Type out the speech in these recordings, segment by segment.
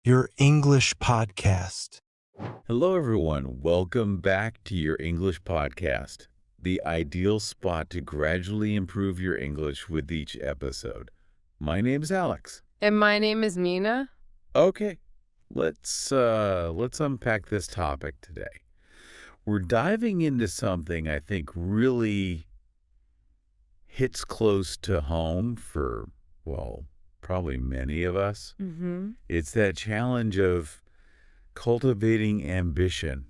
your English podcast. Hello, everyone. Welcome back to your English podcast, the ideal spot to gradually improve your English with each episode. My name's Alex. And my name is Mina. Okay, let's unpack this topic today. We're diving into something I think really hits close to home for, well, probably many of us. Mm-hmm. It's that challenge of cultivating ambition,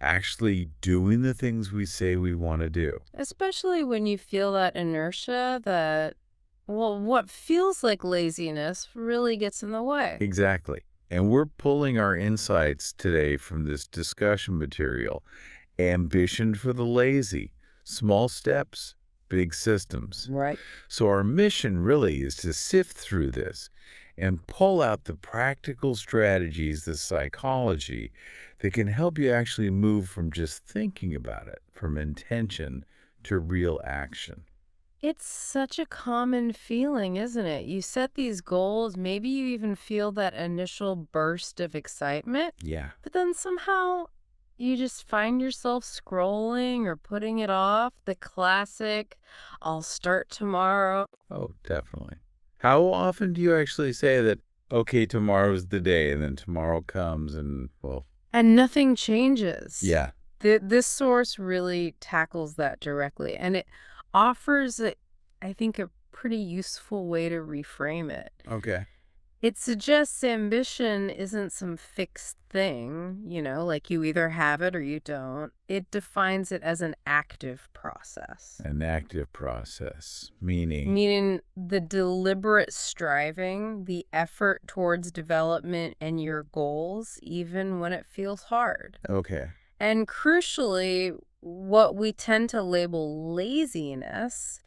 actually doing the things we say we want to do. Especially when you feel that inertia that, what feels like laziness really gets in the way. Exactly. And we're pulling our insights today from this discussion material. Ambition for the lazy. Small steps, big systems. Right. So our mission really is to sift through this and pull out the practical strategies, the psychology that can help you actually move from just thinking about it, from intention to real action. It's such a common feeling, isn't it? You set these goals, maybe you even feel that initial burst of excitement, Yeah. but then somehow you just find yourself scrolling or putting it off. The classic, I'll start tomorrow. Oh, definitely. How often do you actually say that, okay, tomorrow's the day, and then tomorrow comes and, well... And nothing changes. Yeah. This source really tackles that directly, and it offers, I think, a pretty useful way to reframe it. Okay. It suggests ambition isn't some fixed thing, like you either have it or you don't. It defines it as an active process. An active process, meaning... Meaning the deliberate striving, the effort towards development and your goals, even when it feels hard. Okay. And crucially, what we tend to label laziness,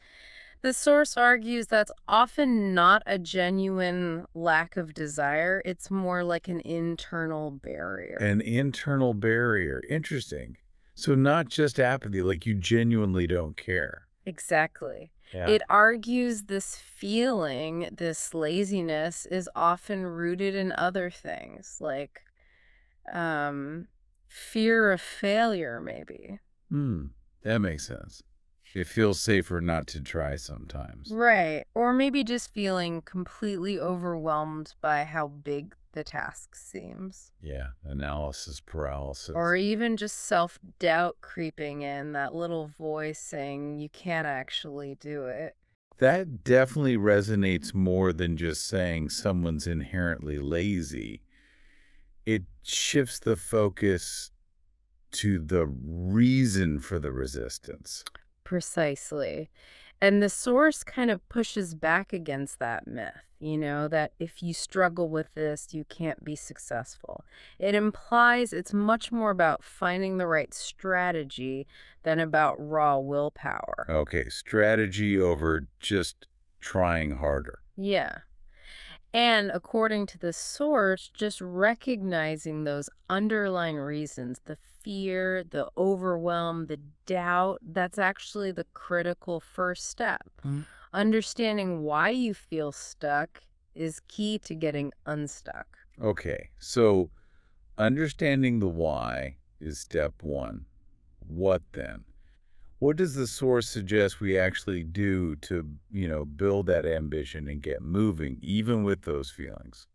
the source argues that's often not a genuine lack of desire. It's more like an internal barrier. An internal barrier. Interesting. So not just apathy, like you genuinely don't care. Exactly. Yeah. It argues this feeling, this laziness, is often rooted in other things, like fear of failure, maybe. That makes sense. It feels safer not to try sometimes. Right. Or maybe just feeling completely overwhelmed by how big the task seems. Yeah, analysis paralysis. Or even just self-doubt creeping in, that little voice saying you can't actually do it. That definitely resonates more than just saying someone's inherently lazy. It shifts the focus to the reason for the resistance. Precisely. And the source kind of pushes back against that myth, that if you struggle with this, you can't be successful. It implies it's much more about finding the right strategy than about raw willpower. Okay, strategy over just trying harder. Yeah. And according to the source, just recognizing those underlying reasons, the fear, the overwhelm, the doubt, that's actually the critical first step. Understanding why you feel stuck is key to getting unstuck. Okay, so understanding the why is step one. What then? What does the source suggest we actually do to, build that ambition and get moving, even with those feelings?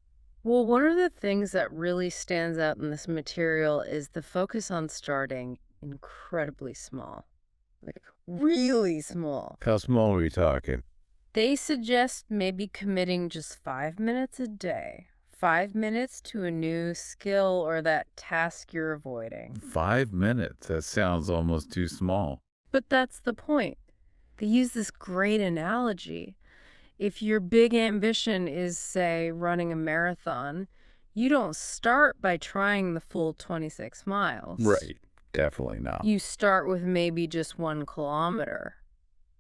Well, one of the things that really stands out in this material is the focus on starting incredibly small, like really small. How small are we talking? They suggest maybe committing just 5 minutes a day, 5 minutes to a new skill or that task you're avoiding. 5 minutes? That sounds almost too small. But that's the point. They use this great analogy. If your big ambition is, say, running a marathon, you don't start by trying the full 26 miles. Right. Definitely not. You start with maybe just 1 kilometer.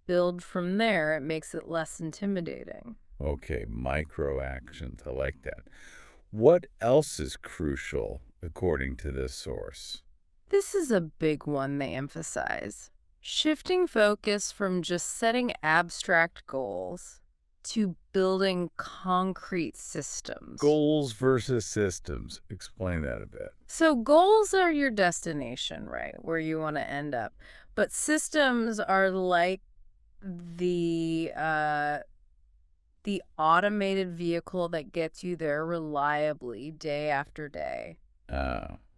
Build from there. It makes it less intimidating. Okay, micro actions. I like that. What else is crucial, according to this source? This is a big one they emphasize. Shifting focus from just setting abstract goals to building concrete systems. Goals versus systems. Explain that a bit. So goals are your destination, right? Where you want to end up. But systems are like the automated vehicle that gets you there reliably day after day.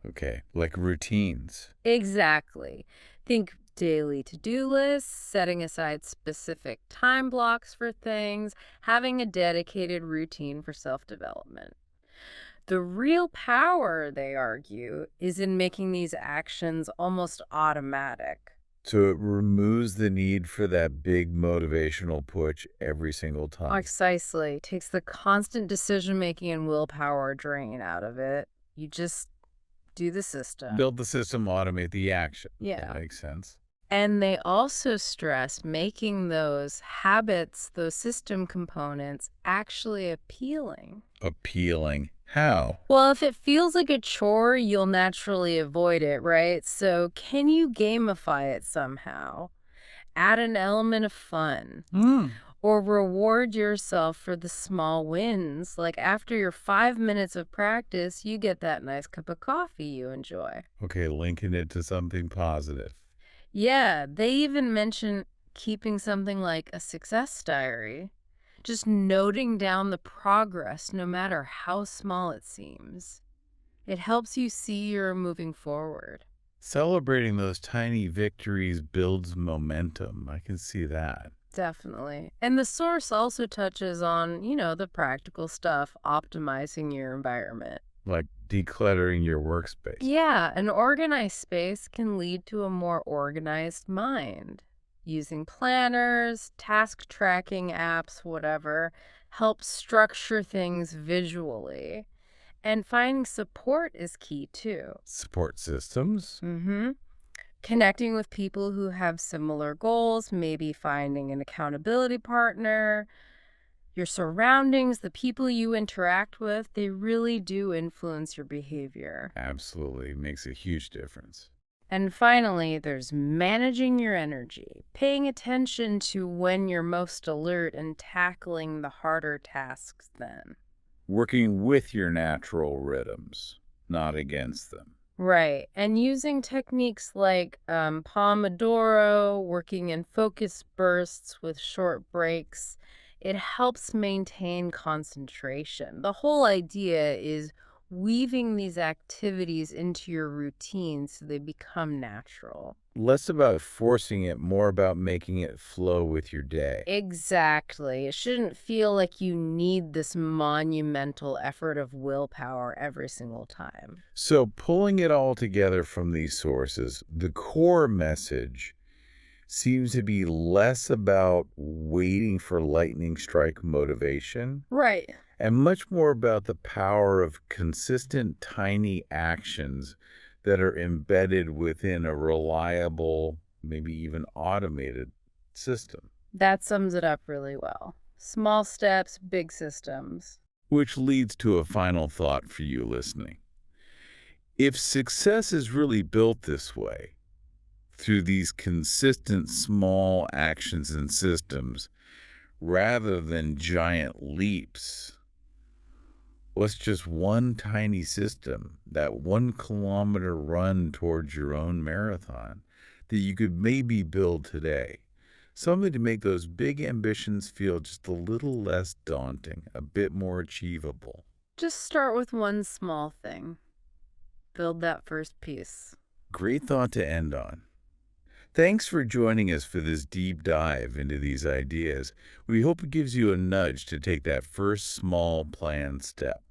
Okay. Like routines. Exactly. Think daily to-do lists, setting aside specific time blocks for things, having a dedicated routine for self-development. The real power, they argue, is in making these actions almost automatic. So it removes the need for that big motivational push every single time. Precisely. Takes the constant decision-making and willpower drain out of it. You just do the system. Build the system, automate the action. Yeah. That makes sense. And they also stress making those habits, those system components, actually appealing. Appealing. How? Well, if it feels like a chore, you'll naturally avoid it, right? So can you gamify it somehow? Add an element of fun. Or reward yourself for the small wins. Like after your 5 minutes of practice, you get that nice cup of coffee you enjoy. Okay, linking it to something positive. Yeah, they even mention keeping something like a success diary. Just noting down the progress, no matter how small it seems. It helps you see you're moving forward. Celebrating those tiny victories builds momentum. I can see that. Definitely. And the source also touches on, the practical stuff, optimizing your environment. Like decluttering your workspace. Yeah, an organized space can lead to a more organized mind. Using planners, task tracking apps, whatever, helps structure things visually. And finding support is key too. Support systems. Connecting with people who have similar goals, maybe finding an accountability partner. Your surroundings, the people you interact with, they really do influence your behavior. Absolutely. Makes a huge difference. And finally, there's managing your energy, paying attention to when you're most alert and tackling the harder tasks then. Working with your natural rhythms, not against them. Right. And using techniques like Pomodoro, working in focus bursts with short breaks, it helps maintain concentration. The whole idea is weaving these activities into your routine so they become natural. Less about forcing it, more about making it flow with your day. Exactly. It shouldn't feel like you need this monumental effort of willpower every single time. So pulling it all together from these sources, the core message seems to be less about waiting for lightning strike motivation Right. and much more about the power of consistent tiny actions that are embedded within a reliable, maybe even automated system. That sums it up really well. Small steps, big systems. Which leads to a final thought for you listening. If success is really built this way, through these consistent small actions and systems, rather than giant leaps, what's just one tiny system, that 1 kilometer run towards your own marathon that you could maybe build today? Something to make those big ambitions feel just a little less daunting, a bit more achievable. Just start with one small thing. Build that first piece. Great thought to end on. Thanks for joining us for this deep dive into these ideas. We hope it gives you a nudge to take that first small planned step.